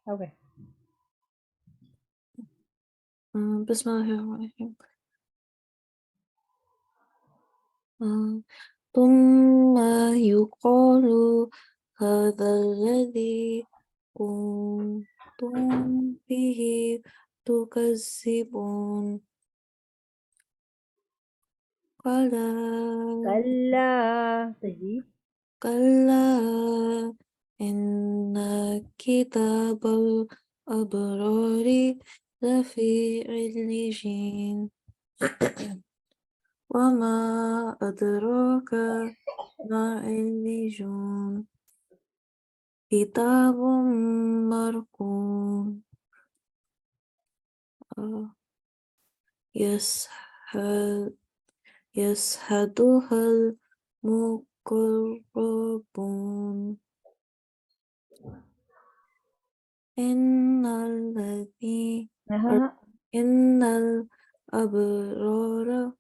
Okay. بسم الله الرحمن الرحيم. ثم يقال هذا الذي كنتم به تكذبون. كلا كلا تجيب كلا إن كتاب الأبرار لفي عليين وما أدراك ما عليون كتاب مرقوم يشهدها المقربون إن أها. إن الأبرار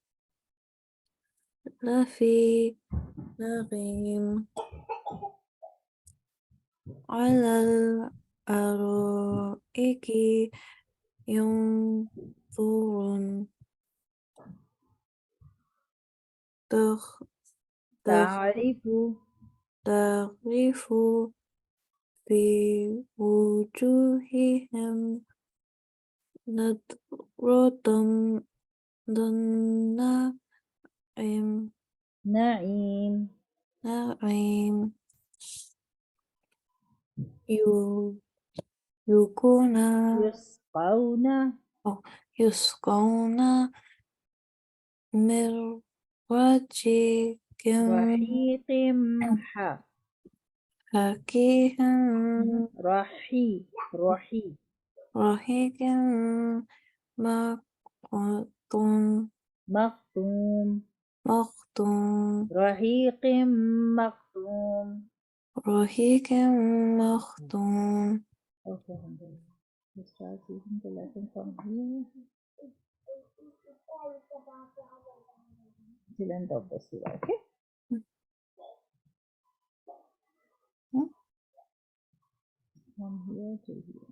لفي نعيم على الأرائك ينظرون تخ- تخ- تعرف تغرف في وجوههم نضرة النعيم نعيم نعيم يكون يسقون أو يسقون من رحيق رحيق حكيم رحيق رحيق مختوم مختوم مختوم رحيق مختوم. رحيق مختوم. Okay, alhamdulillah. Let's start reading the lesson from here till end of the surah. Okay. From here to here.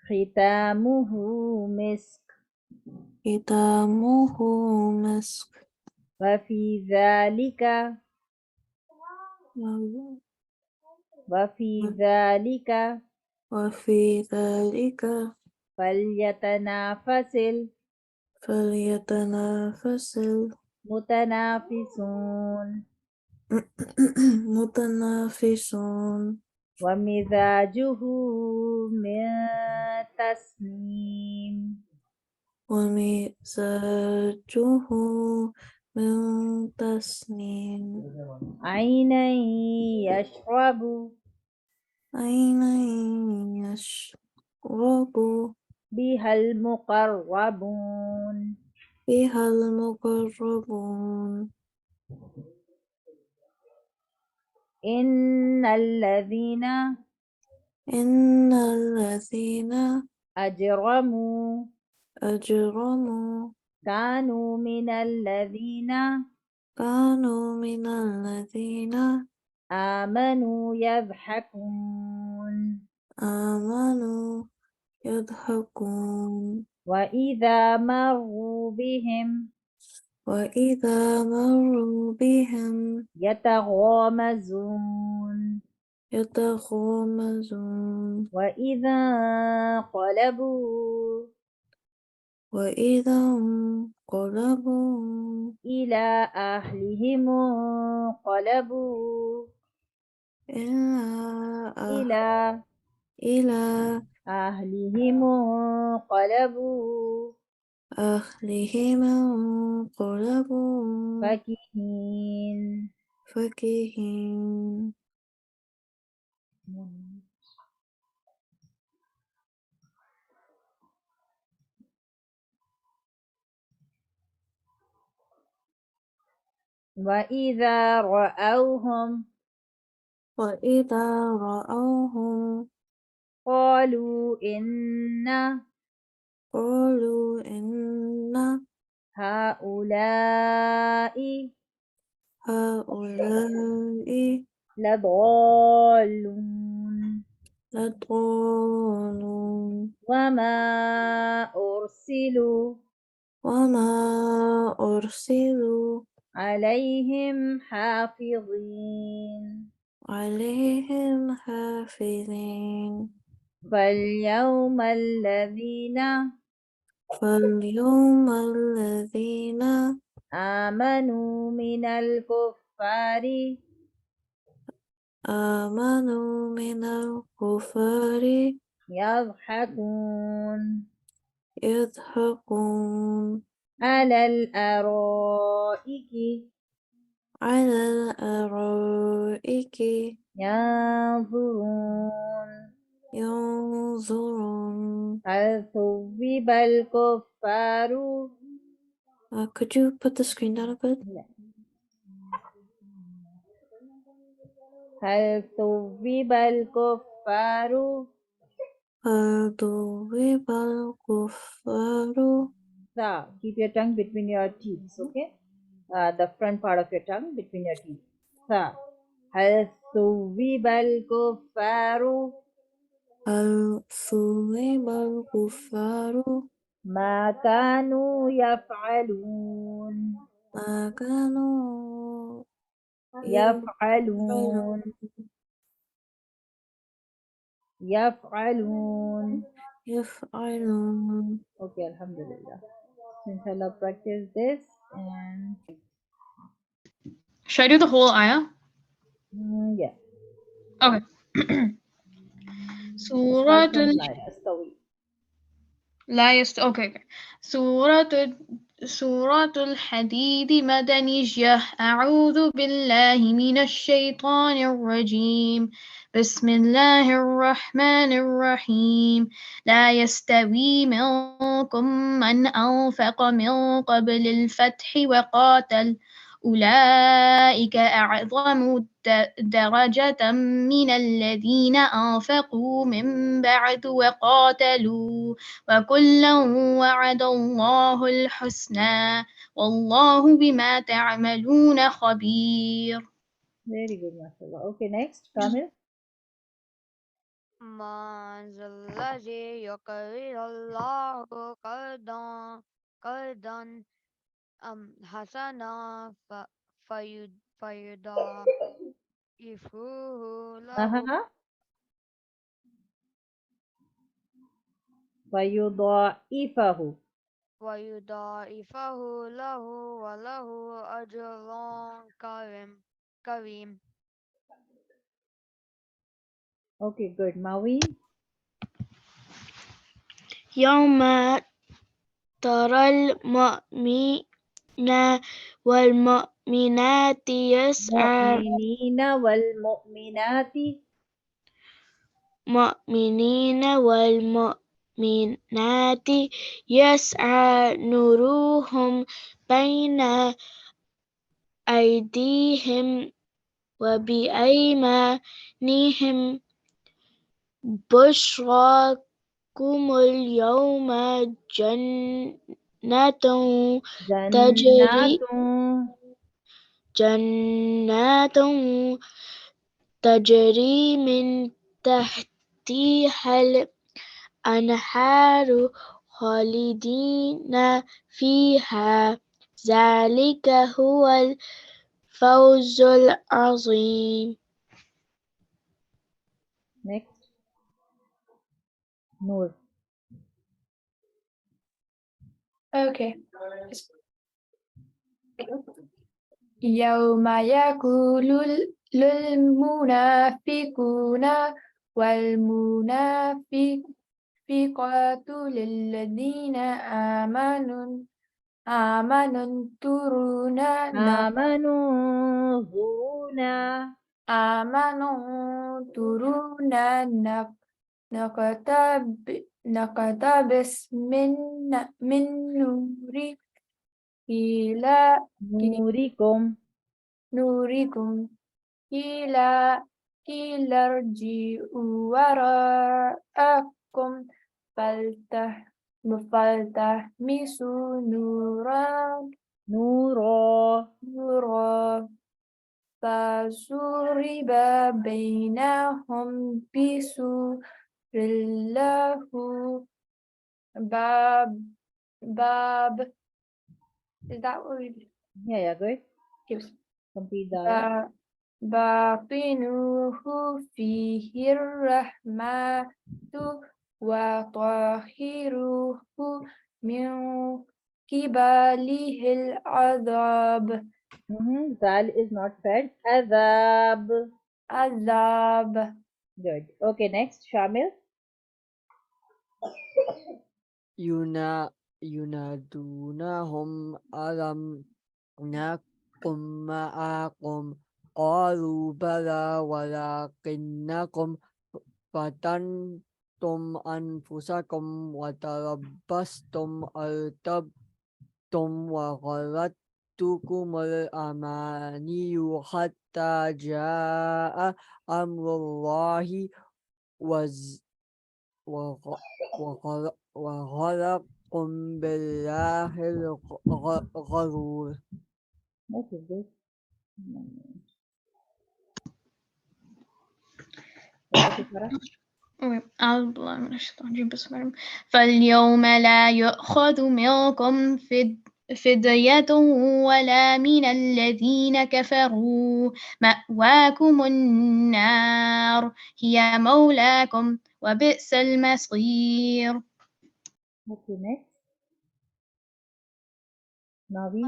ختامه مسك ختامه مسك وفي ذلك وفي ذلك وفي ذلك فليتنافس فليتنافس المتنافسون المتنافسون ومزاجه من تسنيم ومزاجه من تسنيم عينا يشرب عينا يشرب بها المقربون بها المقربون إن الذين إن الذين أجرموا أجرموا كانوا من الذين كانوا من الذين آمنوا يضحكون آمنوا يضحكون وإذا مروا بهم وإذا مروا بهم يتغامزون يتغامزون وإذا انقلبوا وإذا انقلبوا إلى أهلهم انقلبوا إلى إلى إلى أهلهم انقلبوا أهلهم انقلبوا فكهين فكهين. وإذا رأوهم وإذا رأوهم قالوا إن قالوا إن هؤلاء هؤلاء لضالون لضالون وما أرسلوا وما أرسلوا عليهم حافظين عليهم حافظين فاليوم الذين فاليوم الذين آمنوا من الكفار آمنوا من الكفار يضحكون يضحكون على الأرائك على الأرائك ينظرون ينظرون. هل ثوب الكفار Could you put the screen down a bit? هل ثوب الكفار هل ضرب الكفار keep your tongue between your teeth, okay? The front part of your tongue between your teeth. هل ثوب الكفار هل ضرب الكفار ما كانوا يفعلون ما كانوا يفعلون يفعلون يفعلون يفعلون. Okay, Alhamdulillah. Since Allah practice this and Should I do the whole ayah? yeah, Okay. start Surah from La Yastawi. Okay. سورة الحديد مدنية. أعوذ بالله من الشيطان الرجيم. بسم الله الرحمن الرحيم. لا يستوي منكم من أنفق من قبل الفتح وقاتل. أولئك أعظم درجة من الذين أنفقوا من بعد وقاتلوا وكلا وعد الله الحسنى والله بما تعملون خبير. Very good, mashallah. Okay, next, Kamil. من ذا الذي يقرض الله قرضا حسنا فيضاعفه له Uh-huh. ويضاعفه ويضاعفه له وله أجر كريم. Okay, good. Mawi. يوم ترى المؤمنين والمؤمنات يسعى مؤمنين والمؤمنات مؤمنين والمؤمنات يسعى نورهم بين أيديهم وبأيمانهم بشراكم اليوم جنة جنات تجري جنات تجري من تحتها الأنهار خالدين فيها ذلك هو الفوز العظيم. next Noor. Okay. يوم يقول المنافقون والمنافقات للذين آمنوا انظرونا آمنوا انظرونا نقتبس من نوركم نوركم قيل ارجعوا وراءكم فالتمسوا نورا نورا فضرب بينهم بسور له باب باب. Is that what we do? Yeah, good. Yes. Complete the ayah. باطنه فيه الرحمة وظاهره من قبله العذاب. Zal is not fed. Azab. عذاب. Good. Okay, next, Shamil. ينادونهم ألم نكن معكم قالوا بلى ولكنكم فتنتم أنفسكم وتربصتم ارتبتم وغرتكم الأماني حتى جاء أمر الله وغرقكم بالله الغرور. What is this? Okay, Farah. أعوذ بالله من الشيطان الرجيم بسم الله الرحمن الرحيم. فاليوم لا يؤخذ منكم فدية ولا من الذين كفروا مأواكم النار هي مولاكم وبئس المصير. Okay, next. Navi.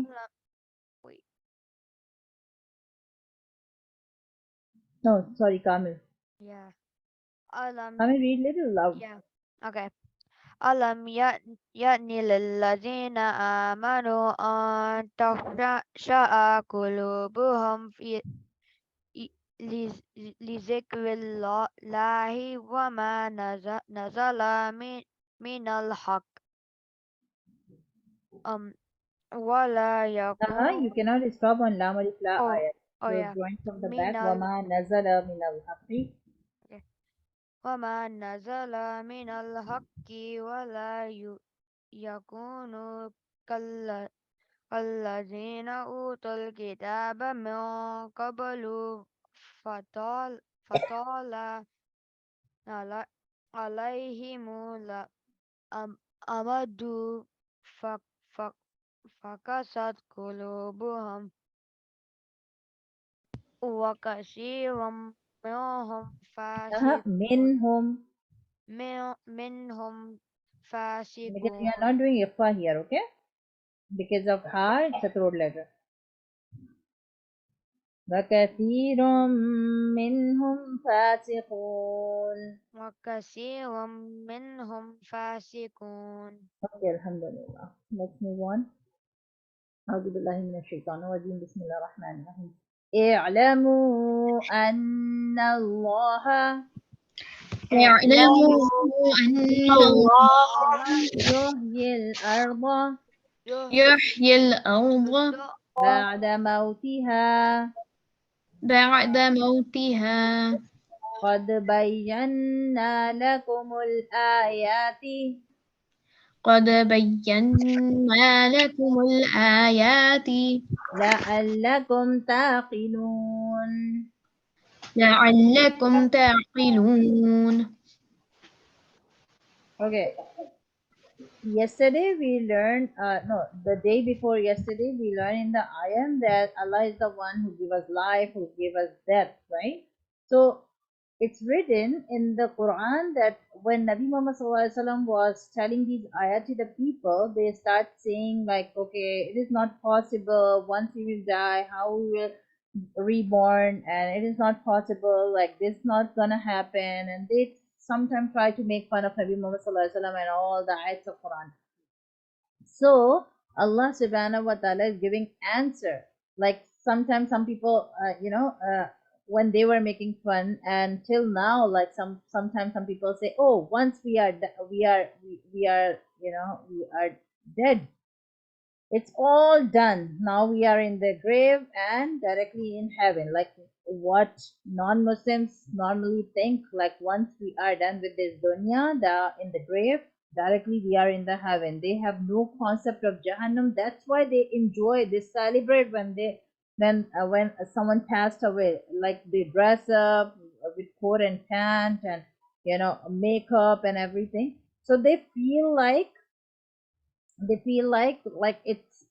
Wait. No, sorry, Kamil. Yeah. Alam. Kamil, read little loud. Yeah. Okay. ألم يأن للذين آمنوا أن تخشع قلوبهم في لذكر الله وما نزل من الحق ولا You يكون cannot stop on Lam Alif La oh ayat. oh So yeah join from the من back. وَمَا نَزَلَ مِنَ الْحَقِّ. وما نزل من الحق ولا يكونوا كالذين أوتوا الكتاب من قبل فطال عليهم الأمد فقست قلوبهم وكثير منهم منهم. منهم Because we are فاسقون. not doing ifa here, okay? Because of ha, it's a throat letter. وَكَثِيرٌ مِّنْهُمْ فَاسِقُونَ. وكثير منهم فاسقون. Okay, alhamdulillah. Let's move on. أعوذ بالله من الشيطان الرجيم بسم الله الرحمن الرحيم. اعلموا أن الله اعلموا أن الله يحيي الأرض يحيي الأرض بعد موتها بعد موتها قد بينا لكم الآيات قد بينا لكم الآيات لعلكم تعقلون. لعلكم تعقلون. Okay. Yesterday we learned, the day before yesterday we learned in the ayam that Allah is the one who gives us life, who gives us death, right? So it's written in the Quran that when Nabi Muhammad SAW was telling these ayat to the people, they start saying like, okay, it is not possible. Once we will die, how we will reborn, and it is not possible. Like this, not gonna happen. And they sometimes try to make fun of Nabi Muhammad SAW and all the ayats of Quran. So Allah Subhanahu wa Taala is giving answer. Like sometimes some people, when they were making fun, and till now, like sometimes some people say, oh, once we are dead, it's all done. Now we are in the grave and directly in heaven. Like what non-Muslims normally think, like once we are done with this dunya, in the grave, directly we are in the heaven. They have no concept of Jahannam. That's why they enjoy, they celebrate when they when someone passed away, like they dress up with coat and pant and makeup and everything, so they feel like it's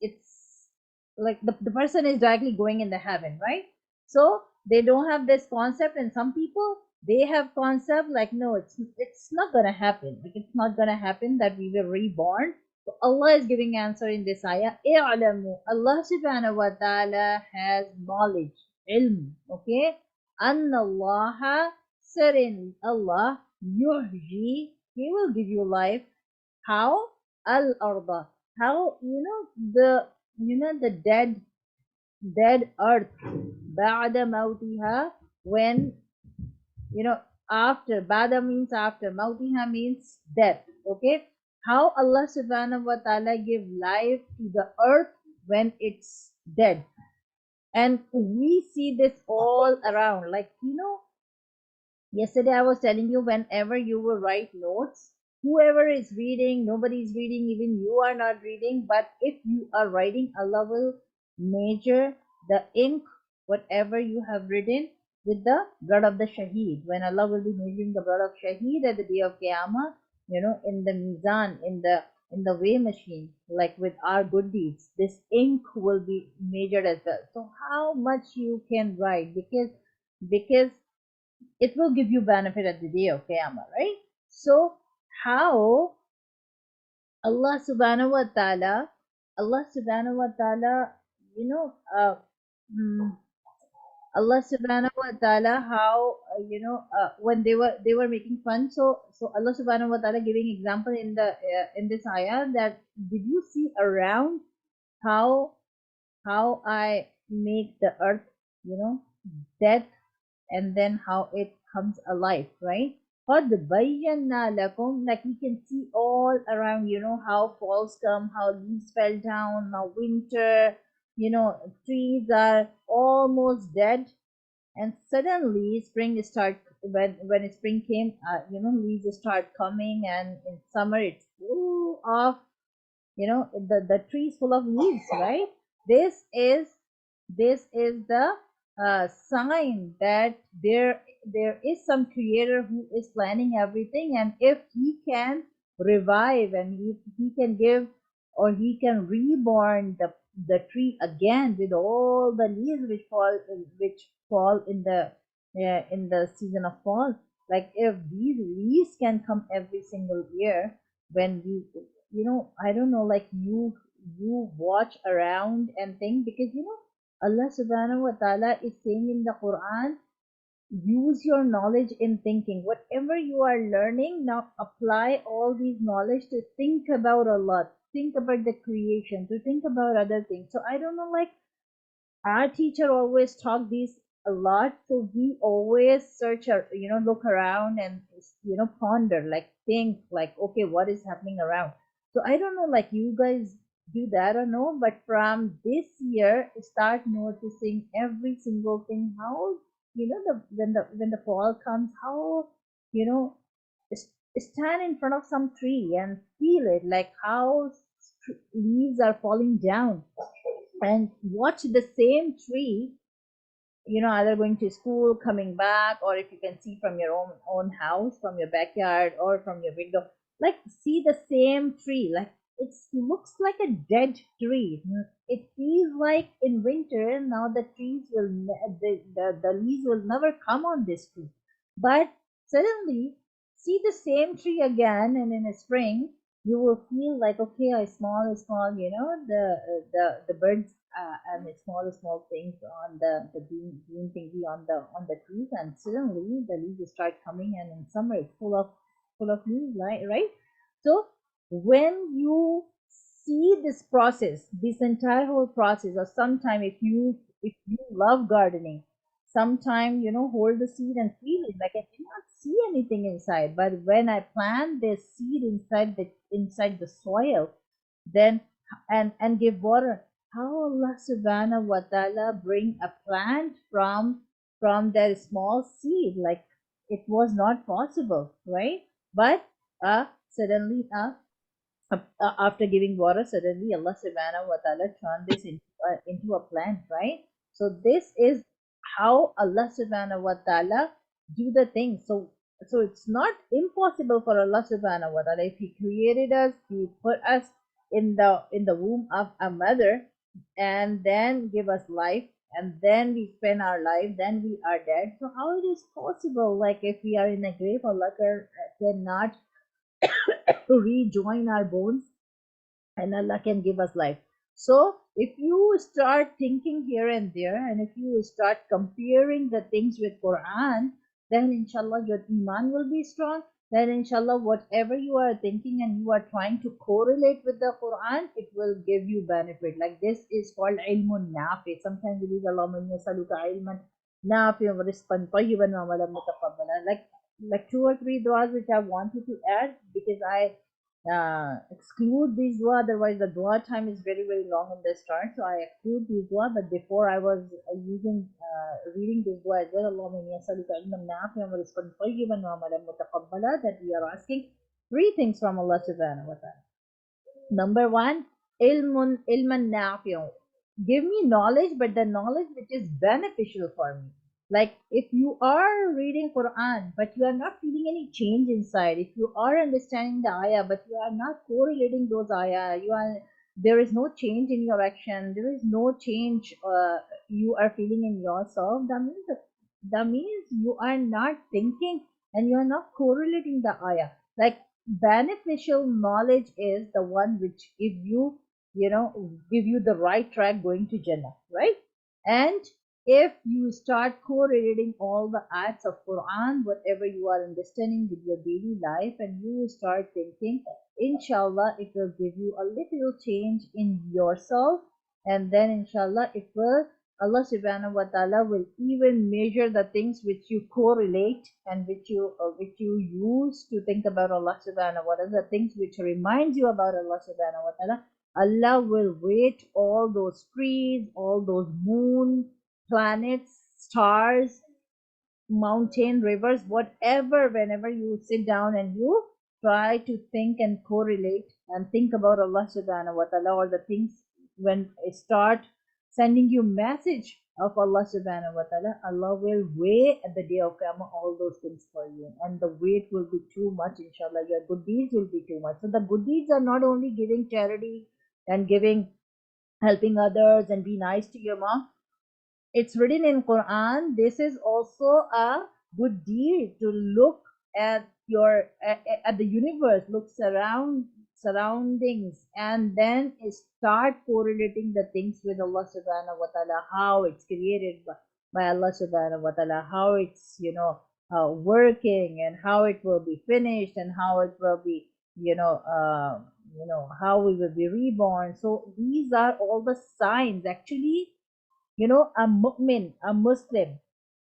like the person is directly going in the heaven, right? So they don't have this concept, and some people they have concept like, no, it's not gonna happen, like it's not gonna happen that we were reborn. So Allah is giving answer in this ayah. "I'lamu," Allah subhanahu wa ta'ala has knowledge, ilm, okay? Anna Allah, certain Allah, yuhji, he will give you life. How? Al arda. How, the dead earth. Ba'da mautiha, when, after. Ba'da means after. Mautiha means death. Okay? How Allah subhanahu wa ta'ala give life to the earth when it's dead. And we see this all around. Like, yesterday I was telling you, whenever you will write notes, whoever is reading, nobody is reading, even you are not reading, but if you are writing, Allah will measure the ink, whatever you have written, with the blood of the shaheed. When Allah will be measuring the blood of shaheed at the day of Qiyamah, in the mizan, in the weigh machine, like with our good deeds, this ink will be measured as well. So how much you can write, because it will give you benefit at the day of Qiyamah, right? So how Allah subhanahu wa ta'ala, you know, uh, mm, Allah subhanahu wa ta'ala, how, when they were making fun. So Allah subhanahu wa ta'ala giving example in this ayah, that did you see around how I make the earth, dead, and then how it comes alive, right? قَدْ بَيَّنَّا لَكُمْ, like we can see all around, how falls come, how leaves fell down, now winter, trees are almost dead, and suddenly spring start, when spring came, leaves start coming, and in summer it's full of, the tree is full of leaves, right? This is this is the sign that there is some creator who is planning everything, and if he can revive, and he can give, or he can reborn the tree again with all the leaves which fall in the season of fall. Like, if these leaves can come every single year, when I don't know, like, you watch around and think, because Allah subhanahu wa ta'ala is saying in the Quran, use your knowledge in thinking. Whatever you are learning now, apply all these knowledge to think about Allah, think about the creation, to think about other things. So I don't know, like, our teacher always taught these a lot, so we always search or look around and ponder, like, think, like, okay, what is happening around. So I don't know, like, you guys do that or no, but from this year start noticing every single thing, how when the fall comes, how you know s- stand in front of some tree and feel it, like how leaves are falling down, and watch the same tree, either going to school, coming back, or if you can see from your own house, from your backyard, or from your window, like, see the same tree, like, it looks like a dead tree. It feels like in winter now the trees will the leaves will never come on this tree, but suddenly see the same tree again, and in a spring you will feel like, okay, a small, the birds, and the small things on the green thingy on the trees, and suddenly the leaves start coming, and in summer it's full of leaves, right? So when you see this process, this entire whole process, or sometime, if you love gardening, sometime, hold the seed and feel it, like, I cannot see anything inside, but when I plant this seed inside the soil, then, and give water, how Allah subhanahu wa ta'ala bring a plant from that small seed, like, it was not possible, right? But suddenly, after giving water, suddenly Allah subhanahu wa ta'ala turned this into a plant, right? So this is how Allah subhanahu wa ta'ala do the thing. So it's not impossible for Allah subhanahu wa ta'ala. If He created us, He put us in the womb of a mother and then give us life, and then we spend our life, then we are dead. So how it is possible, like if we are in a grave, Allah cannot rejoin our bones and Allah can give us life. So if you start thinking here and there, and if you start comparing the things with Quran, then inshallah your iman will be strong. Then inshallah whatever you are thinking and you are trying to correlate with the Quran, it will give you benefit. Like this is called ilmun nafi. Sometimes we read Allahumma inni as'aluka ilman nafi wa rizqan tayyiban wa amalan mutaqabbala. Like two or three du'as which I wanted to add, because I exclude these dua, otherwise the dua time is very very long in the start, so I exclude these dua. But before I was using reading this dua as well, Allahumma inni as'aluka ilman nafi'an wa rizqan tayyiban wa amalan mutaqabbala, that we are asking three things from Allah subhanahu wa ta'ala. Number one, ilman nafi'un. Give me knowledge, but the knowledge which is beneficial for me. Like if you are reading Quran, but you are not feeling any change inside, if you are understanding the ayah, but you are not correlating those ayah, there is no change in your action, there is no change you are feeling in yourself. That means you are not thinking and you are not correlating the ayah. Like beneficial knowledge is the one which give you the right track going to Jannah, right? And if you start correlating all the acts of Quran, whatever you are understanding with your daily life, and you start thinking, inshallah, it will give you a little change in yourself, and then inshallah, it will. Allah subhanahu wa ta'ala will even measure the things which you correlate and which you use to think about Allah subhanahu wa ta'ala, the things which reminds you about Allah subhanahu wa ta'ala. Allah will weight all those trees, all those moon, planets, stars, mountain, rivers, whatever, whenever you sit down and you try to think and correlate and think about Allah subhanahu wa ta'ala, or the things when it start sending you message of Allah subhanahu wa ta'ala, Allah will weigh at the day of Qiyamah all those things for you, and the weight will be too much, inshallah. Your good deeds will be too much. So the good deeds are not only giving charity and helping others and be nice to your mom. It's written in Quran. This is also a good deed to look at at the universe, look surroundings, and then start correlating the things with Allah subhanahu wa ta'ala, how it's created by Allah subhanahu wa ta'ala, how it's working, and how it will be finished, and how it will be how we will be reborn. So these are all the signs. Actually, a mu'min, a Muslim,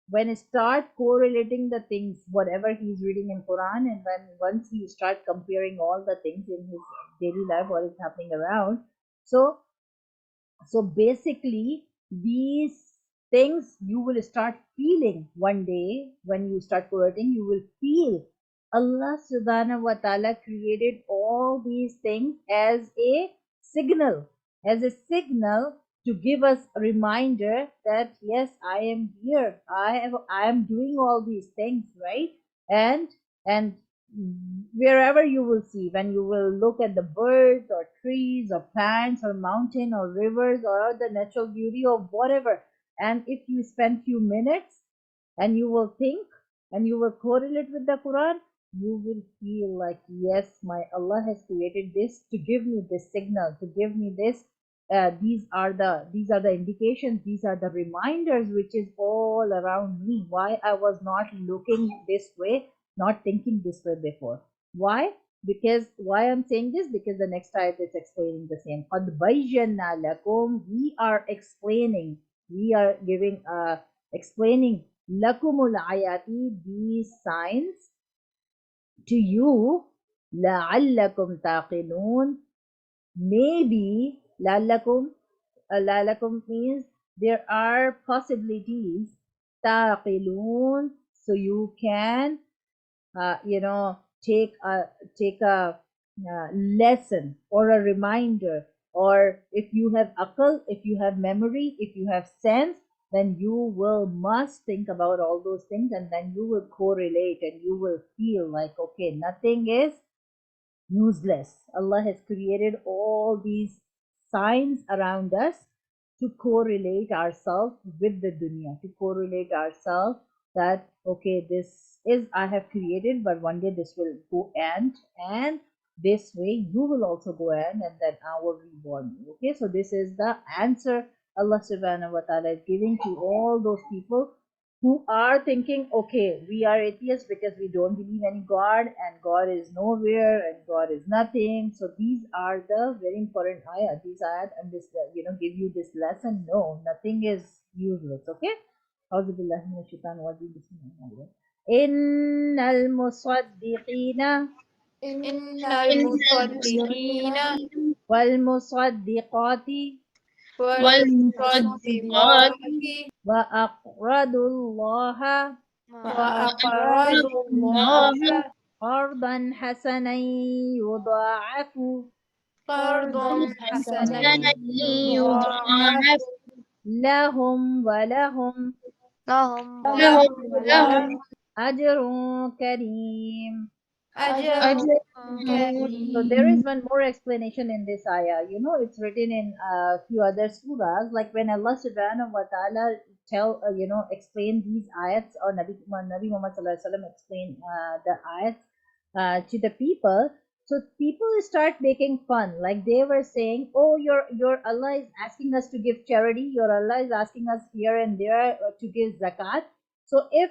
when he start correlating the things, whatever he's reading in Quran, and when once he start comparing all the things in his daily life, what is happening around. So basically, these things you will start feeling one day when you start correlating. You will feel Allah subhanahu wa ta'ala created all these things signal, as a signal to give us a reminder that yes, I am here. I am doing all these things, right? And wherever you will see, when you will look at the birds or trees or plants or mountain or rivers or the natural beauty or whatever, and if you spend few minutes and you will think and you will correlate with the Quran, you will feel like yes, my Allah has created this to give me this signal, to give me this. These are the indications, these are the reminders which is all around me, why I was not looking this way, not thinking this way before. Why? Because why I'm saying this? Because the next ayat is explaining the same. قَدْ بَيَّنَّا لَكُمْ. We are explaining, we are explaining lakumul ayati, these signs to you. لَعَلَّكُمْ تَعْقِلُونَ. Maybe la'allakum means there are possibilities. Taqilun, so you can take a lesson or a reminder, or if you have akal, if you have memory, if you have sense, then you will must think about all those things, and then you will correlate and you will feel like, okay, nothing is useless. Allah has created all these signs around us to correlate ourselves with the dunya, to correlate ourselves that, okay, this is I have created, but one day this will go end, and this way you will also go end, and then I will reborn you. Okay, so this is the answer Allah subhanahu wa ta'ala is giving to all those people who are thinking, okay, we are atheists because we don't believe any God, and God is nowhere, and God is nothing. So these are the very important ayat. These ayat and this, give you this lesson. No, nothing is useless. Okay. أعوذ بالله من الشيطان الرجيم بسم الله الرحمن الرحيم إن المصدقين إن إن المصدقين والمصدقات والمصدقات والمصدقات وأقرضوا الله وأقرضوا الله الله قرضا حسنا يضاعف قرضا حسنا حسنا يضاعف يضاعف لهم ولهم لهم لهم لهم أجر كريم. أجر أجر So there is كريم. one more explanation in this ayah. It's written in a few other surahs. Like when Allah subhanahu wa ta'ala explain these ayats, or Nabi Muhammad sallallahu alaihi wasallam explain the ayats to the people. So people start making fun. Like they were saying, oh, your Allah is asking us to give charity. Your Allah is asking us here and there to give zakat. So if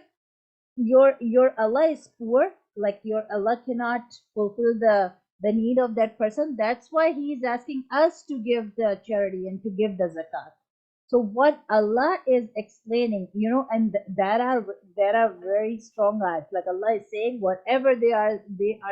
your Allah is poor, like your Allah cannot fulfill the need of that person, that's why he is asking us to give the charity and to give the zakat. So what Allah is explaining, and there are very strong ayats. Like Allah is saying, whatever they are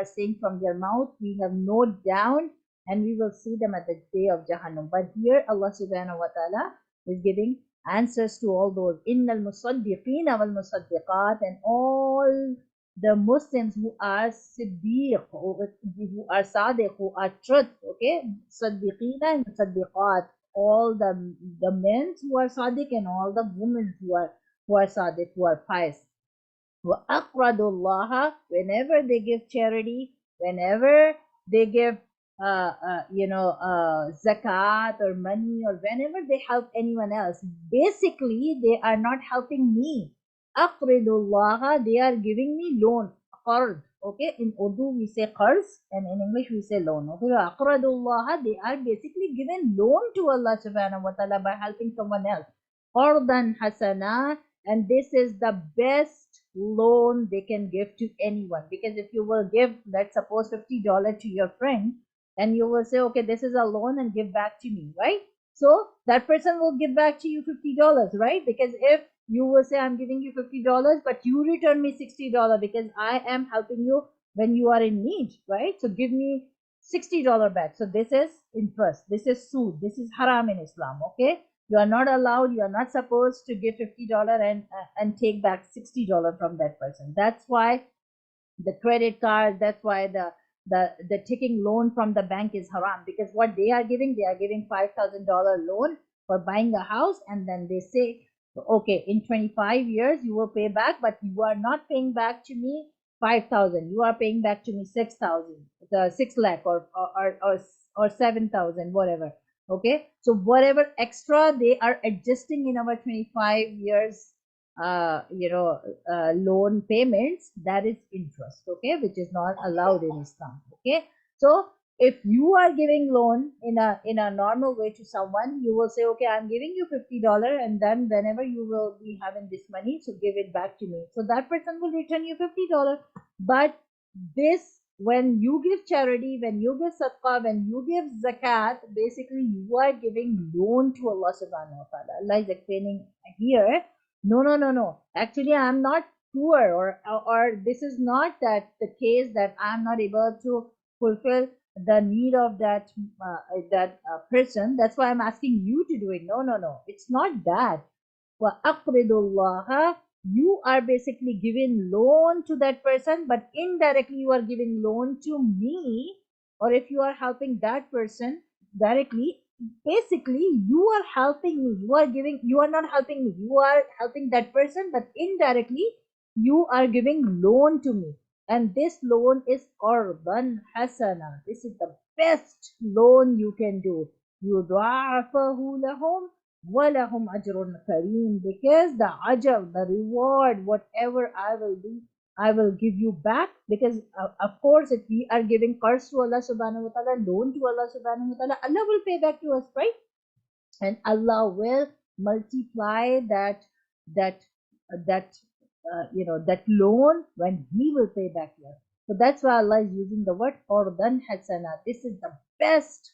saying from their mouth, we have noted down, and we will see them at the day of Jahannam. But here Allah subhanahu wa ta'ala is giving answers to all those. Innal musaddiqina wal musaddiqat, and all the Muslims who are siddiq, who are sadiq, who are truth. Okay, saddiqina and musaddiqat, all the men who are sadiq and all the women who are sadiq, who are pious. وَأَقْرَضُوا whenever they give charity, whenever they give zakat or money, or whenever they help anyone else, basically they are not helping me. أَقْرِضُوا they are giving me loan, qard. Okay, in Urdu we say qarz, and in English we say loan. Okay, أَقْرَضُوا they are basically giving loan to Allah subhanahu wa ta'ala by helping someone else. Qardan hasana, and this is the best loan they can give to anyone. Because if you will give, let's suppose $50 to your friend, and you will say, okay, this is a loan and give back to me, right? So that person will give back to you $50, right? Because if you will say, I'm giving you $50, but you return me $60 because I am helping you when you are in need, right? So give me $60 back. So this is interest, this is sood, this is haram in Islam. Okay, you are not allowed, you are not supposed to give $50 and take back $60 from that person. That's why the credit card, that's why the taking loan from the bank is haram. Because what they are giving $5,000 loan for buying a house, and then they say, okay, in 25 years you will pay back, but you are not paying back to me 5,000, you are paying back to me 6,000, the 6 lakh, or 7,000, whatever. Okay, so whatever extra they are adjusting in our 25 years loan payments, that is interest. Okay, which is not allowed in Islam. Okay, so if you are giving loan in a normal way to someone, you will say, okay, I'm giving you $50, and then whenever you will be having this money, so give it back to me. So that person will return you $50. But this, when you give charity, when you give sadaqah, when you give zakat, basically you are giving loan to Allah subhanahu wa ta'ala. Allah is explaining here, no, no, no, no, actually I'm not poor, or this is not that the case that I'm not able to fulfill the need of person, that's why I'm asking you to do it. No, no, no, it's not that. وَأَقْرِضُ you are basically giving loan to that person, but indirectly you are giving loan to me. Or if you are helping that person directly, basically you are helping me, you are not helping me, you are helping that person, but indirectly you are giving loan to me, and this loan is qardan hasana. This is the best loan you can do. Yudha'afahu lahum wa lahum ajrun kareem, because the ajr, the reward, whatever I will do, I will give you back. Because of course, if we are giving curse to Allah subhanahu wa ta'ala, loan to Allah subhanahu wa ta'ala, Allah will pay back to us, right? And Allah will multiply that loan when He will pay back to us. So that's why Allah is using the word Qardan Hasana. This is the best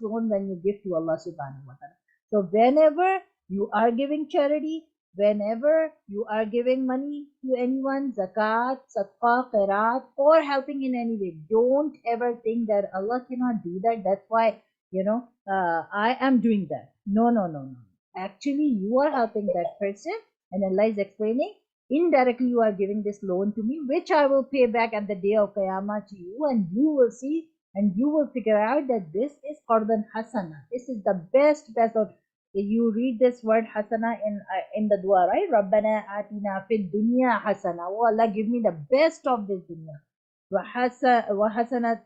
loan when you give to Allah subhanahu wa ta'ala. So whenever you are giving charity, whenever you are giving money to anyone, zakat, sadaqah, qiraat, or helping in any way, don't ever think that Allah cannot do that. That's why, I am doing that. No, no, no, no. Actually, you are helping that person, and Allah is explaining, indirectly you are giving this loan to me, which I will pay back at the day of Qiyamah to you, and you will see and you will figure out that this is Qardan Hasana. This is the best of. You read this word Hasana in the dua, right? Rabbana atina fid dunya hasana. Oh Allah, give me the best of this dunya. وحسنة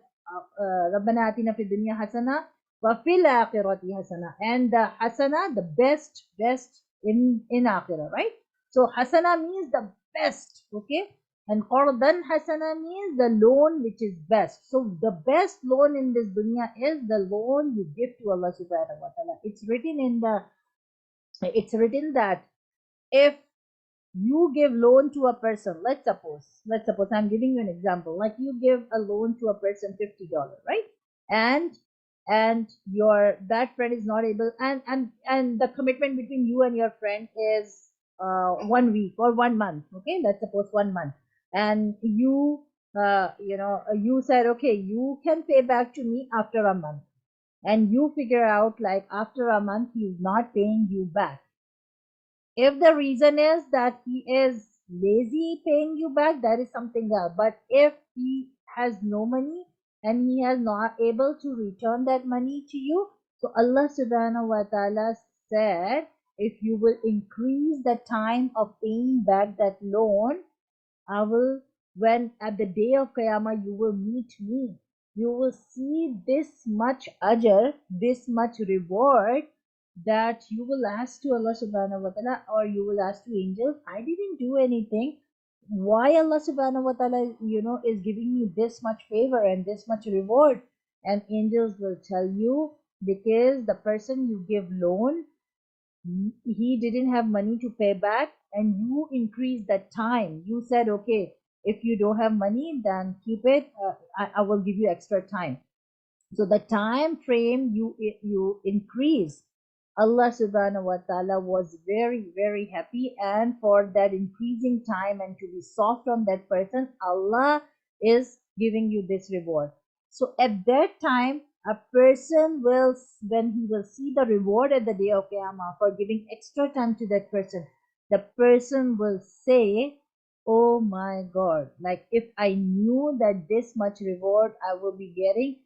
ربنا آتنا في الدنيا حسنة وفي الآخرة حسنة, and the hasana, the best in akhirah, right? So hasana means the best, okay, and qardan hasana means the loan which is best. So the best loan in this dunya is the loan you give to Allah subhanahu wa ta'ala. It's written that if you give loan to a person, let's suppose I'm giving you an example, like you give a loan to a person $50, right? And your that friend is not able, and the commitment between you and your friend is 1 week or 1 month, okay, let's suppose 1 month, and you said, okay, you can pay back to me after a month, and you figure out like after a month he's not paying you back. If the reason is that he is lazy paying you back, that is something else. But if he has no money and he is not able to return that money to you, so Allah subhanahu wa ta'ala said, if you will increase the time of paying back that loan, I will, when at the day of Qiyamah you will meet me, you will see this much ajr, this much reward, that you will ask to Allah subhanahu wa ta'ala, or you will ask to angels, I didn't do anything. Why Allah subhanahu wa ta'ala, is giving me this much favor and this much reward? And angels will tell you, because the person you give loan, he didn't have money to pay back, and you increased that time. You said, okay, if you don't have money, then keep it, I will give you extra time. So the time frame you increase, Allah subhanahu wa ta'ala was very happy, and for that increasing time and to be soft on that person, Allah is giving you this reward. So at that time, a person will, when he will see the reward at the day of Qiyamah for giving extra time to that person, the person will say, oh my God, like if I knew that this much reward I will be getting,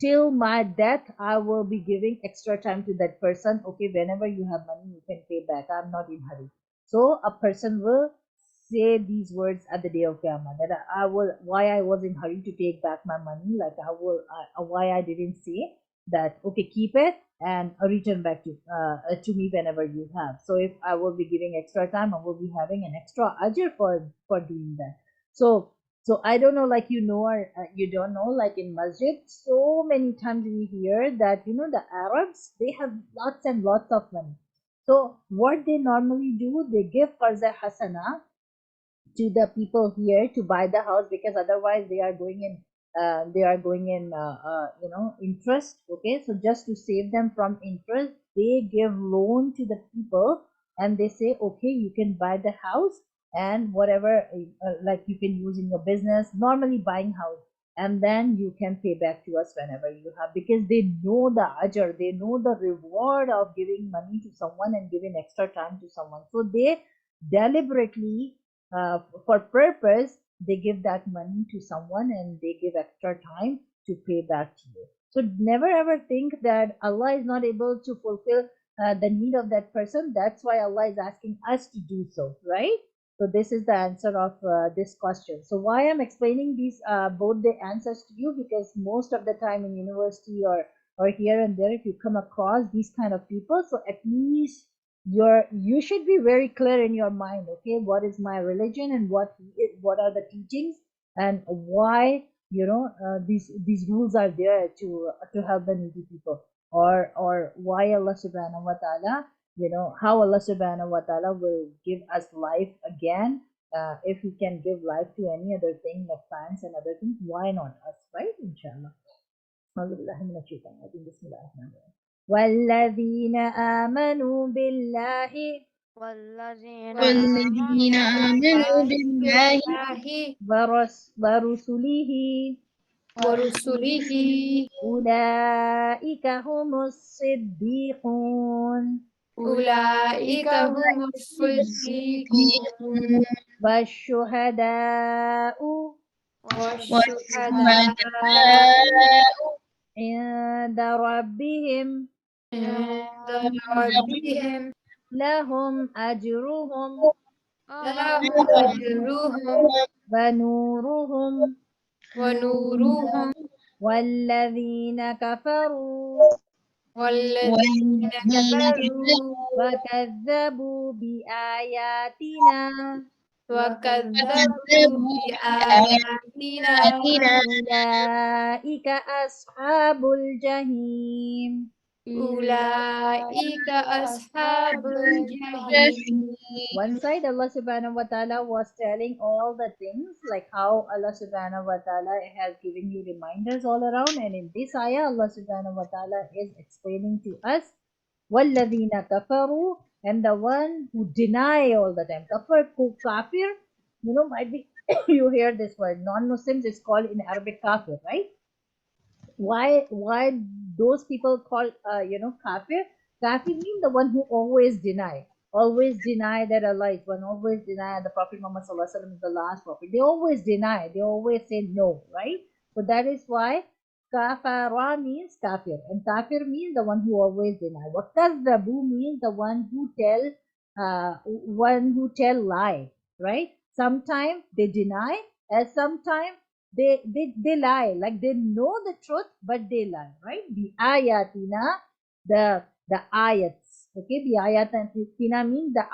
till my death I will be giving extra time to that person. Okay, whenever you have money you can pay back, I'm not in hurry. So a person will say these words at the day of Qiyamah, that I will, why I was in hurry to take back my money, like why I didn't say that, okay, keep it and return back to me whenever you have. So if I will be giving extra time, I will be having an extra ajr for doing that. So I don't know, like or you don't know, like in masjid, so many times we hear that the Arabs, they have lots and lots of money. So what they normally do, they give qarza hasana to the people here to buy the house, because otherwise they are going in interest. Okay, so just to save them from interest, they give loan to the people, and they say, okay, you can buy the house, and whatever, like you can use in your business, normally buying house, and then you can pay back to us whenever you have, because they know the ajr, they know the reward of giving money to someone and giving extra time to someone. So they deliberately, for purpose, they give that money to someone and they give extra time to pay back to you. So never ever think that Allah is not able to fulfill the need of that person. That's why Allah is asking us to do so, right? So this is the answer of this question. So why I'm explaining these both the answers to you, because most of the time in university or here and there, if you come across these kind of people, so at least you should be very clear in your mind. Okay, what is my religion and what are the teachings and why these rules are there to help the needy people, or why Allah subhanahu wa ta'ala, how Allah subhanahu wa ta'ala will give us life again. If he can give life to any other thing like plants and other things, why not us, right? Inshallah. أعوذ بالله من الشيطان الرجيم. بسم الله الرحمن الرحيم. والذين آمنوا بالله والذين والذين آمنوا بالله ورسله ورسله أولئك هم الصديقون أولئك هم الصديقون والشهداء والشهداء عند ربهم عند ربهم لهم أجرهم لهم أجرهم ونورهم ونورهم والذين كفروا والذين كفروا وكذبوا بآياتنا وكذبوا بآياتنا أولئك أصحاب الجحيم. أولئك أصحاب الجحيم. One side Allah subhanahu wa ta'ala was telling all the things, like how Allah subhanahu wa ta'ala has given you reminders all around, and in this ayah Allah subhanahu wa ta'ala is explaining to us وَالَّذِينَ كَفَرُوا, and the one who deny all the time. Kafir, might be you hear this word. Non-Muslims is called in Arabic kafir, right? Why those people call kafir? Kafir means the one who always deny that Allah is one, always deny the Prophet Muhammad sallallahu alaihi wasallam is the last prophet. They always deny, they always say no, right? So that is why kafara means kafir, and kafir means the one who always deny. Wakazzabu means the one who tell lie, right? Sometimes they deny, and sometimes they lie, like they know the truth but they lie, right? The ayatina, the ayats. Okay, the ayatina means the uh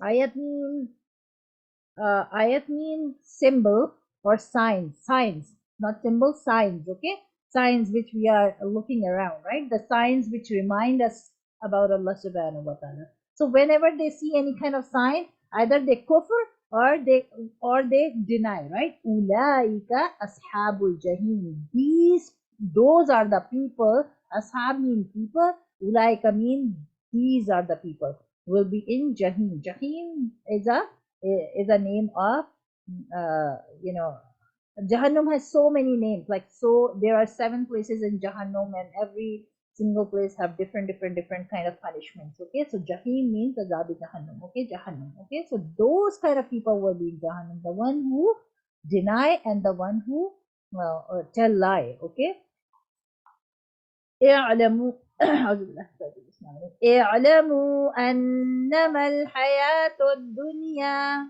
ayat means ayat means symbol or signs, not symbol, signs. Okay, signs which we are looking around, right? The signs which remind us about Allah subhanahu wa ta'ala. So whenever they see any kind of sign, either they kufr or they deny, right? Ulaika ashabul jahim. Those are the people. Ashab mean people. Ulaika mean these are the people will be in jahim. Jahim is a name of uh, you know Jahannam has so many names, like, so there are 7 places in Jahannam, and every single place have different kind of punishments. Okay, so Jahim means Azabi Jahannam. Okay, Jahannam. Okay, so those kind of people will be in Jahannam, the one who deny and the one who tell lie. Okay, اعلموا أعوذ بالله من الشيطان الرجيم. اعلموا أنما الحياة الدنيا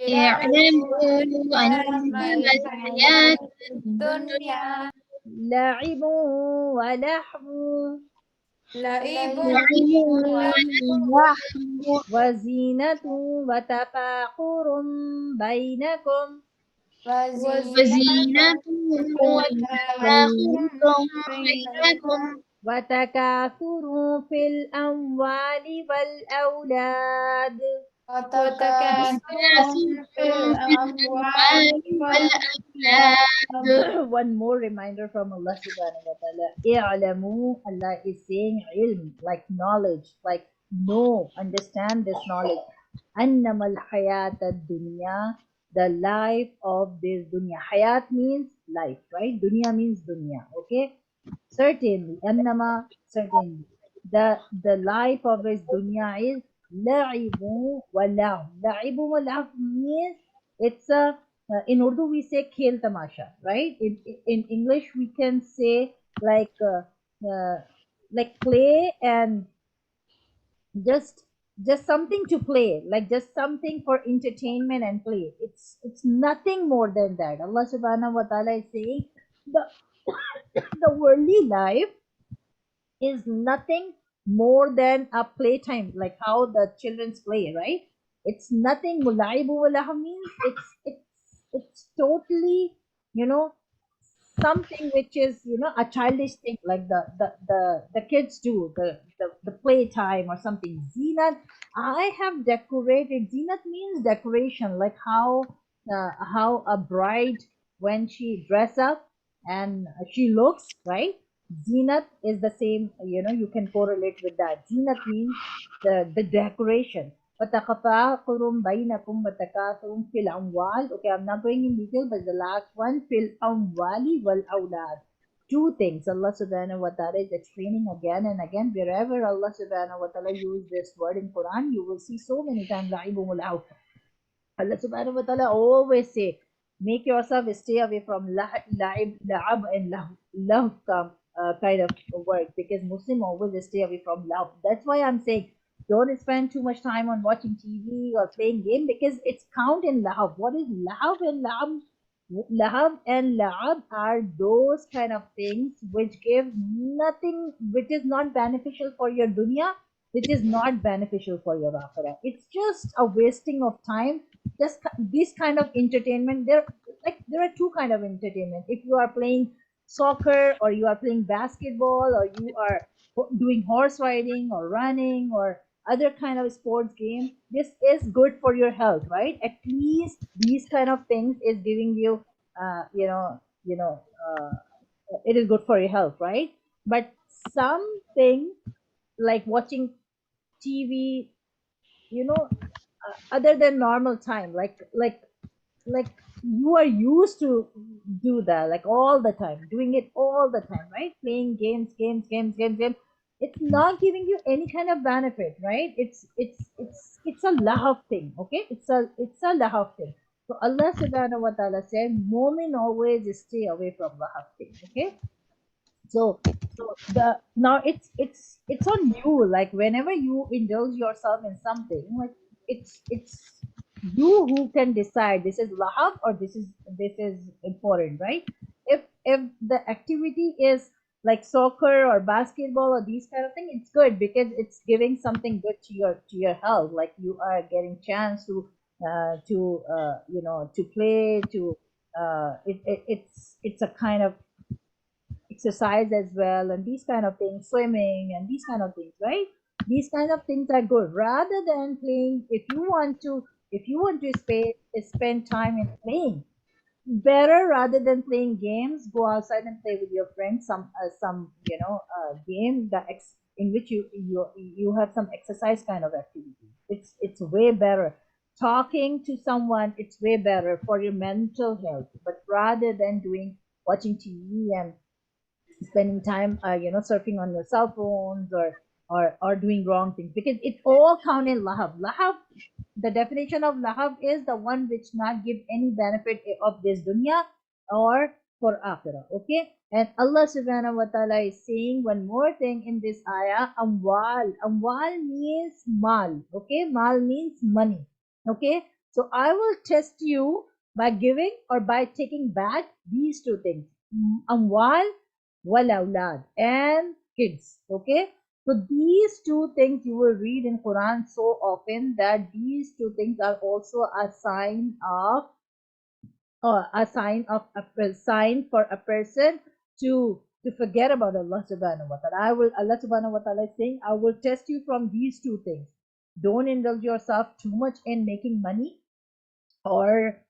اعلموا أنما أنما الحياة الدنيا لعب ولهو لعب وزينة وتفاخر بينكم وزينة وتفاخر بينكم وتكاثر في الأموال والأولاد. وتكاثر في الأموال والأولاد. One more reminder from Allah subhanahu wa ta'ala. I'lamu, Allah is saying ilm, like knowledge, like know, understand this knowledge. Annamal hayat dunya, the life of this dunya. Hayat means life, right? Dunya means dunya, okay? Certainly, annama, certainly. The life of this dunya is la'ibu wa la'b. La'ibu wa la'b means it's a in Urdu we say khel tamasha, right? In English we can say uh, like play and just just something to play, like just something for entertainment and play. It's nothing more than that. Allah subhanahu wa ta'ala is saying the the worldly life is nothing more than a playtime, like how the children's play, right? It's nothing. Mulaibu walah means it's totally, you know, something which is, you know, a childish thing, like the kids do, the playtime or something. Zinat, I have decorated. Zinat means decoration, like how a bride, when she dress up and she looks right. Zenat is the same, you know, you can correlate with that. Zenat means the decoration. وَتَقَطَعْقُرٌ بَيْنَكُمْ وَتَكَاثُرٌ فِي الْأَمْوَالِ. Okay, I'm not going in detail, but the last one, fil amwali wal awlad. Two things Allah subhanahu wa ta'ala is explaining again and again. Wherever Allah subhanahu wa ta'ala use this word in Quran, you will see so many times la'ibumul awfa. Allah subhanahu wa ta'ala always say, make yourself stay away from la'ab and love kind of work, because Muslim always stay away from love. That's why I'm saying don't spend too much time on watching TV or playing game, because it's count in love. What is love and love? Lahab and La'ab are those kind of things which give nothing, which is not beneficial for your dunya, which is not beneficial for your akhirah. It's just a wasting of time. Just this kind of entertainment. There are two kind of entertainment. If you are playing soccer, or you are playing basketball, or you are doing horse riding or running or other kind of sports game, this is good for your health, right? At least these kind of things is giving you it is good for your health, right? But something like watching TV, other than normal time, like you are used to do that, like all the time, doing it all the time, right? Playing games. It's not giving you any kind of benefit, right? It's a lahaf thing, okay? It's a lahaf thing. So Allah subhanahu wa ta'ala said, Mu'min always stay away from lahaf thing, okay? So the now it's on you, like whenever you indulge yourself in something, like it's you who can decide this is lahab or this is important, right? If the activity is like soccer or basketball or these kind of thing, it's good because it's giving something good to your health, like you are getting chance to play to it's a kind of exercise as well, and these kind of things, swimming and these kind of things, right? These kind of things are good rather than playing. If you want to spend time in playing, better rather than playing games, go outside and play with your friends some game in which you have some exercise kind of activity. It's way better. Talking to someone, it's way better for your mental health, but rather than doing watching TV and spending time surfing on your cell phones, or doing wrong things, because it all count in lahab. The definition of lahab is the one which not give any benefit of this dunya or for akhirah, okay? And Allah subhanahu wa ta'ala is saying one more thing in this ayah. Amwal means mal, okay? Mal means money, okay? So I will test you by giving or by taking back these two things, amwal wal awlad, and kids, okay? So these two things you will read in Quran so often, that these two things are also a sign for a person to forget about Allah subhanahu wa ta'ala. Allah subhanahu wa ta'ala is saying, I will test you from these two things. Don't indulge yourself too much in making money, or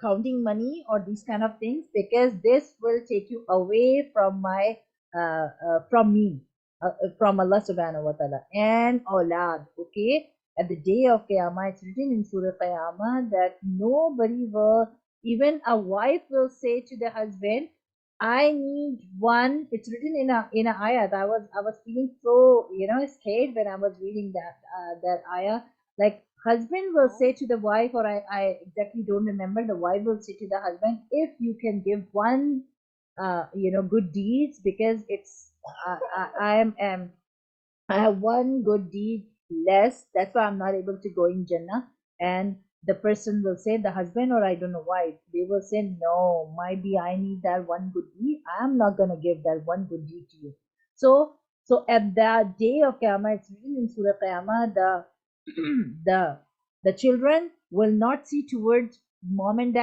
counting money, or these kind of things, because this will take you away from me, from Allah subhanahu wa ta'ala. And aulad, okay? At the day of Qiyamah, it's written in Surah Qiyamah that nobody will, even a wife will say to the husband, I need one. It's written in a ayat. I was feeling so scared when I was reading that ayah, Like husband will say to the wife, or I exactly don't remember, the wife will say to the husband, if you can give one good deeds, because it's I have one good deed less. That's why I'm not able to go in Jannah. And the person will say, the husband, or I don't know why, they will say, no, maybe I need that one good deed. I'm not going to give that one good deed to you. So, so at the day of Qiyamah, it's written in Surah Qiyamah, the the children will not see towards mom and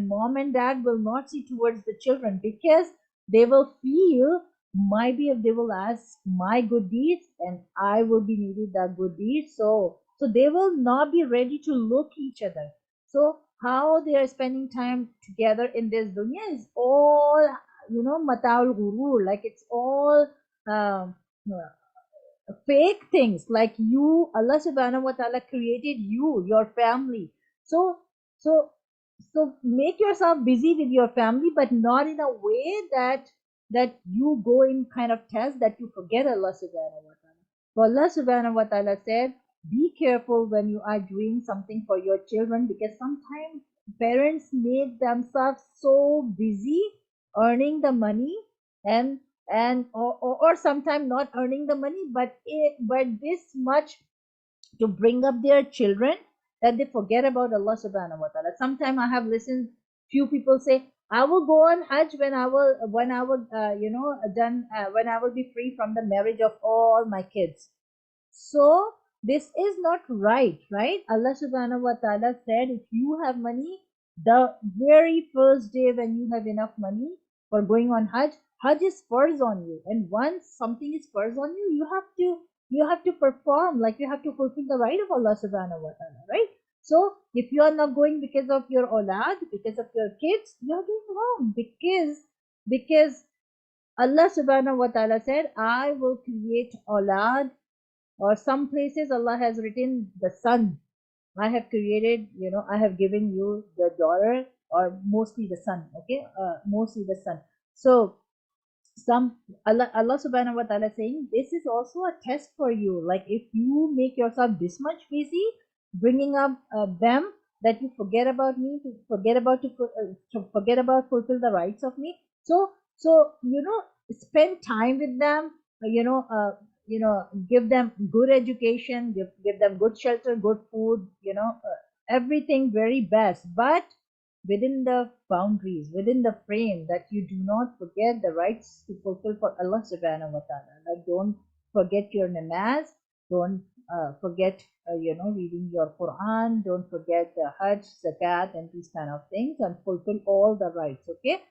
mom and dad will not see towards the children, because they will feel, maybe if they will ask my good deeds and I will be needing that good deeds, so they will not be ready to look each other. So how they are spending time together in this dunya is all, mataul gurur, like it's all um, fake things. Like you, Allah subhanahu wa ta'ala created you, your family. So so so make yourself busy with your family, but not in a way that you go in kind of test that you forget Allah subhanahu wa ta'ala. So Allah subhanahu wa ta'ala said, be careful when you are doing something for your children, because sometimes parents make themselves so busy earning the money, and or sometimes not earning the money, but this much to bring up their children, that they forget about Allah subhanahu wa ta'ala. Sometimes I have listened few people say, I will go on Hajj when I will done when I will be free from the marriage of all my kids. So this is not right, right? Allah subhanahu wa ta'ala said, if you have money, the very first day when you have enough money for going on Hajj, Hajj is first on you. And once something is first on you, you have to perform, like you have to fulfill the right of Allah subhanahu wa ta'ala, right? So if you are not going because of your awlad, because of your kids, you are doing wrong, because Allah subhanahu wa ta'ala said, I will create awlad, or some places Allah has written the son. I have created, I have given you the daughter, or mostly the son. Okay, mostly the son. So some, Allah subhanahu wa ta'ala saying, this is also a test for you. Like if you make yourself this much busy bringing up them, that you forget about me, to forget about fulfill the rights of me. So spend time with them, give them good education, give them good shelter, good food, everything very best, but within the boundaries, within the frame, that you do not forget the rights to fulfill for Allah subhanahu wa ta'ala. Like don't forget your namaz, don't forget reading your Quran, don't forget the Hajj, Zakat, and these kind of things, and fulfill all the rights. Okay,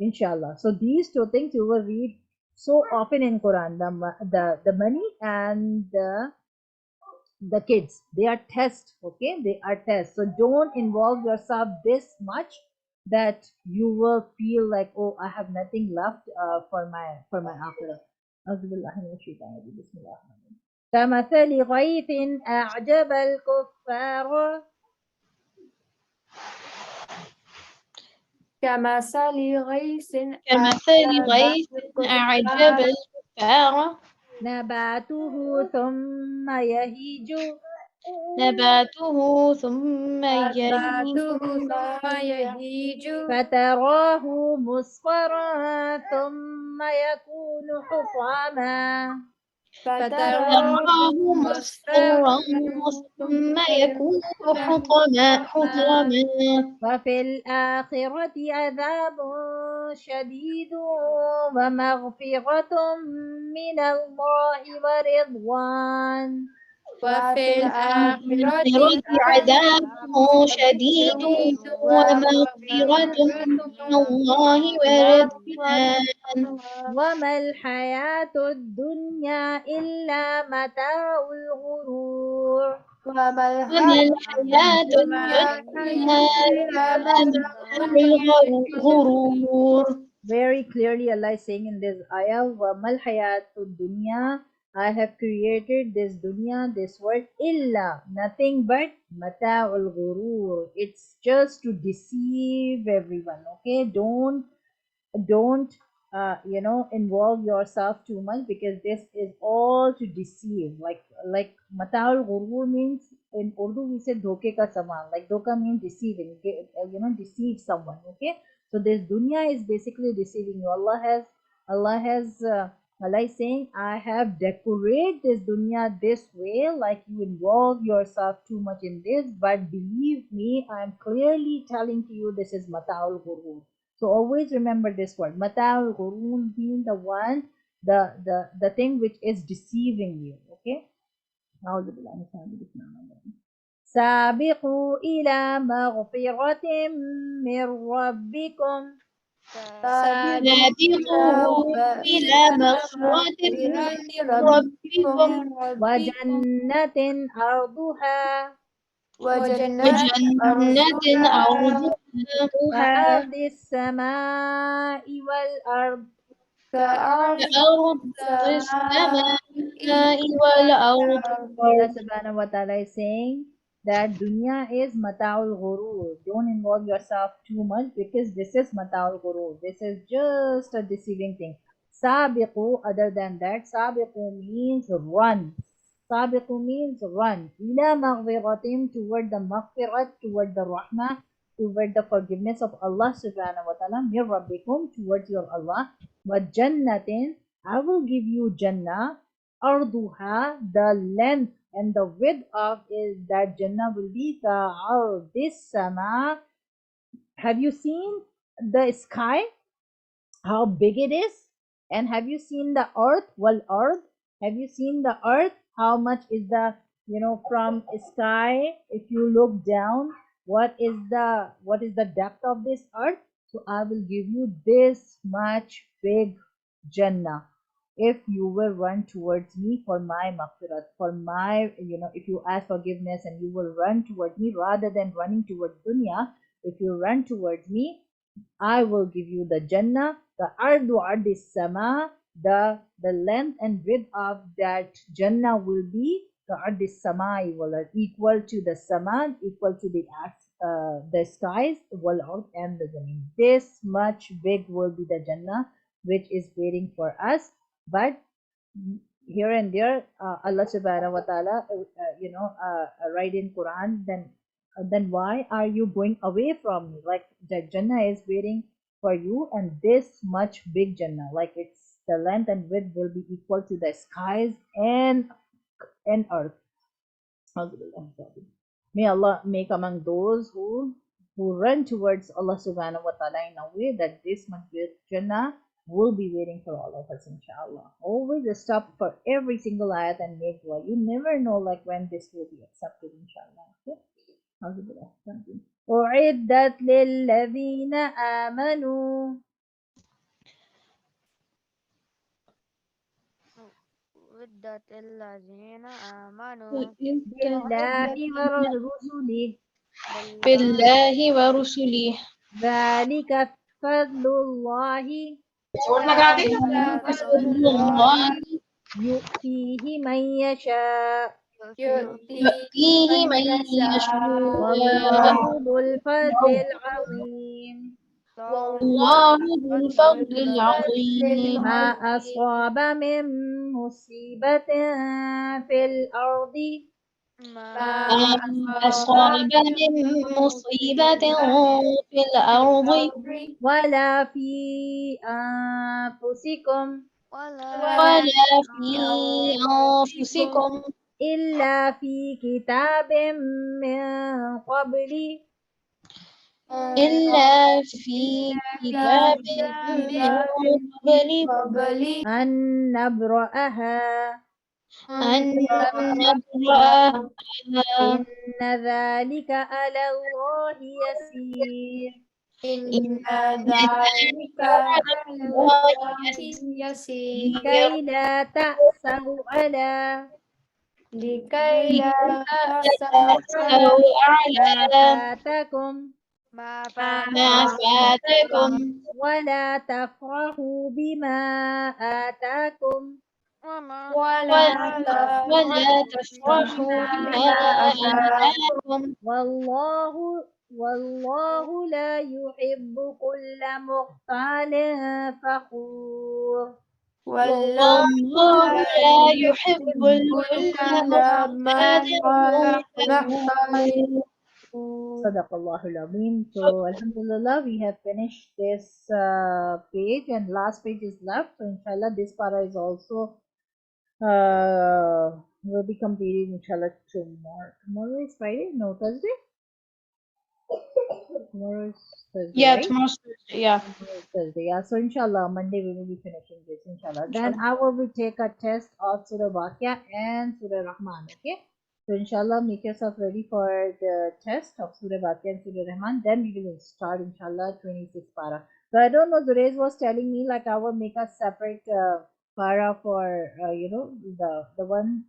inshallah. So these two things you will read so often in Quran, the money and the kids, they are test. Okay, they are test. So don't involve yourself this much that you will feel like, oh, I have nothing left for my akhirah. أعوذ بالله من الشيطان الرجيم. بسم الله الرحمن الرحيم. كمثل غيث أعجب الكفار كمثل غيث كمثل أعجب غيث أعجب الكفار الكفار نباته ثم يهيج نباته ثم يهيج نباته ثم يهيج فتراه مصفرا ثم يكون حطاما فتراه فتراه مصفرا مصفرا ثم ثم يكون يكون حطاما وفي الآخرة عذاب شديد ومغفرة من الله ورضوان وفي الآخرة الآخرة عذاب شديد شديد ومغفرة من الله ورضوان وما الحياة الدنيا إلا متاع الغرور. وما وما الحياة الحياة الدنيا إلا إلا متاع متاع الغرور. Very clearly Allah is saying in this ayah, وَمَا الْحَيَاةُ الدُّنْيَا, I have created this dunya, this world, illa, nothing but mata'ul ghurur. It's just to deceive everyone. Okay, don't involve yourself too much, because this is all to deceive. Like mata'ul ghurur means in Urdu we say dhoke ka saman. Like dhoka means deceiving, deceive someone. Okay, so this dunya is basically deceiving you. Allah is saying, I have decorated this dunya this way, like you involve yourself too much in this, but believe me, I'm clearly telling to you this is mata'ul ghurur. So always remember this word. Mata'ul ghurur means the one, the thing which is deceiving you. Okay? أعوذ بالله من الشيطان الرجيم. سابقوا إلى مغفرة من ربكم سابقوا إلى مغفرة من ربكم وجنة أرضها وجنة عرضها كأرض السماء والأرض. كأرض السماء والأرض. Allah subhanahu wa ta'ala is saying that dunya is mata'ul ghurur. Don't involve yourself too much because this is mata'ul ghurur. This is just a deceiving thing. Sabiqu, other than that, sabiqu means run. Sabiqu means run. Ila maghfiratim, toward the maghfirat, toward the rahmah, toward the forgiveness of Allah subhanahu wa ta'ala, mir rabbikum, towards your Allah. Wa jannatin, I will give you jannah. Arduha, the length and the width of is that Jannah will be this sama. Have you seen the sky? How big it is? And have you seen the earth? Well, earth. Have you seen the earth? How much is the from sky? If you look down, what is the depth of this earth? So I will give you this much big Jannah if you will run towards me for my maghfirat, for my, if you ask forgiveness and you will run towards me rather than running towards dunya, if you run towards me, I will give you the Jannah, the ardu ardis sama, the length and width of that Jannah will be the ardis sama, will equal to the sama, equal to the skies, wal ard and the zameen. This much big will be the Jannah which is waiting for us, but here and there, Allah subhanahu wa ta'ala, write in Quran, then why are you going away from me? Like the Jannah is waiting for you, and this much big Jannah, like it's the length and width will be equal to the skies and earth. May Allah make among those who run towards Allah subhanahu wa ta'ala in a way that this much great Jannah will be waiting for all of us, inshallah. Always stop for every single ayat and make dua. You never know like when this will be accepted, inshallah. Okay? أعدت للذين آمنوا ودت الذين آمنوا بالله ورسله بالله ورسله ذلك فضل الله فضل الله يؤتيه من يشاء يؤتيه من يشاء والله ذو الفضل العظيم والله ذو الفضل العظيم. ما أصاب من مصيبة في الأرض ما ما أصاب من مصيبة في الأرض ولا في أنفسكم ولا ولا في أنفسكم إلا في كتاب من قبل إلا في كتاب من قبل أن نبرأها أن نبرأها إن ذلك على الله يسير إن ذلك على الله يسير كي لا تأسوا على لكي لا تأسوا تأسوا ما على فاتكم ما ما فاتكم ولا تفرحوا بما آتاكم وما ولا تفرحوا بما آتاكم والله لا يحب كل مختال فخور والله والله لا يحب كل كل مختال مختال. Sadaqallahu al-Azim. So, Alhamdulillah, we have finished this page, and last page is left. So, inshallah, this para is also will be completed, inshallah, tomorrow. Tomorrow is Friday? No, Thursday? Tomorrow is Thursday, Yeah, right? tomorrow's Thursday. Yeah. Thursday. Yeah. So inshallah, Monday we will be finishing this. Inshallah. Then I will take a test of Surah Baqia and Surah Rahman. Okay. So inshallah, make yourself ready for the test of Surah Baqia and Surah Rahman. Then we will start inshallah 26 para. So I don't know. Zurez was telling me like I will make a separate para for the one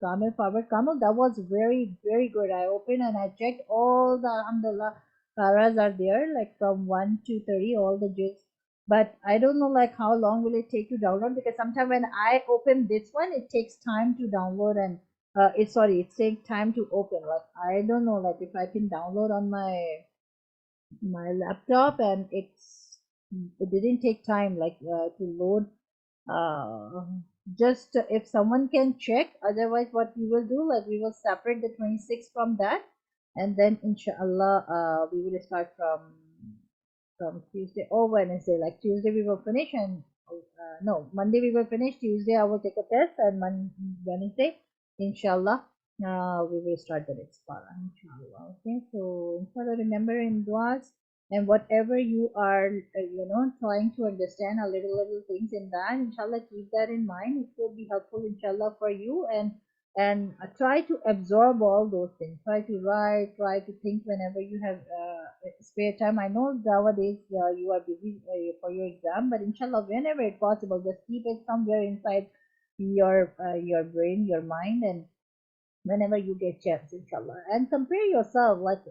Kamil forward Kamil. That was very good. I opened and I checked all the alhamdulillah paras are there like from 1 to 30 all the juz, but I don't know like how long will it take to download, because sometimes when I open this one it takes time to download, and it takes time to open. Like I don't know like if I can download on my laptop, and it didn't take time like to load. uh, just if someone can check, otherwise what we will do, like we will separate the 26 from that, and then inshallah we will start from Tuesday or Wednesday. Like Tuesday we will finish, and no, Monday we will finish. Tuesday I will take a test, and Wednesday, inshallah, we will start the next para, inshallah. Okay, so inshallah, remember in duas, and whatever you are, trying to understand a little things in that, inshallah, keep that in mind. It will be helpful, inshallah, for you, and try to absorb all those things. Try to write, try to think whenever you have spare time. I know nowadays you are busy for your exam, but inshallah, whenever it's possible, just keep it somewhere inside your brain, your mind, and whenever you get chance, inshallah, and compare yourself. Like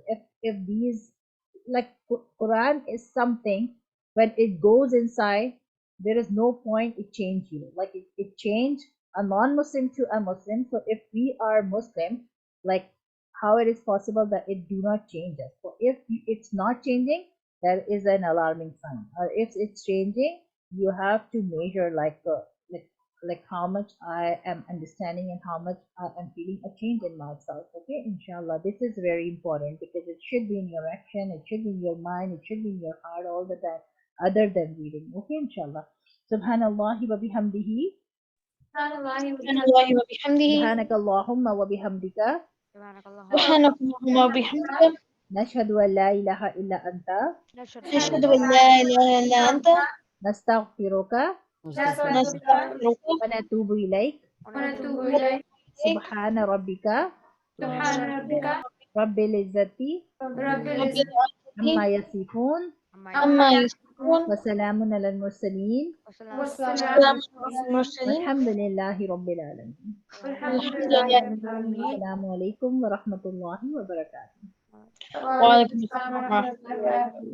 if these, like Quran is something, when it goes inside, there is no point it change you. Like it change a non-Muslim to a Muslim. So if we are Muslim, like how it is possible that it do not change us? So if it's not changing, that is an alarming sign. Or if it's changing, you have to measure like how much I am understanding and how much I am feeling a change in myself. Okay, inshallah, this is very important because it should be in your action, it should be in your mind, it should be in your heart all the time, other than reading. Okay, inshallah. Subhanallah wa bihamdihi. Subhanallahi wa bihamdihi. Subhanaka Allahumma wa bihamdika. Subhanakallahumma Subhanakallahumma wa bihamdika. Nashhadu an la ilaha illa anta. nashhadu an Nashhadu an la ilaha illa anta. Nastaghfiruka Nastaghfiruka wa natubu ilaik. wa wa natubu natubu ilayk. Subhana rabbika rabbil izzati Rabbil izzati amma yasifun. amma amma yasifun yasifun. وسلام على المرسلين wa salamun Wassalamu ala mursalin. والحمد لله رب العالمين. Alhamdulillah. السلام عليكم ورحمة الله وبركاته. Wa alaikum assalam wa rahmatullahi wa barakatuh.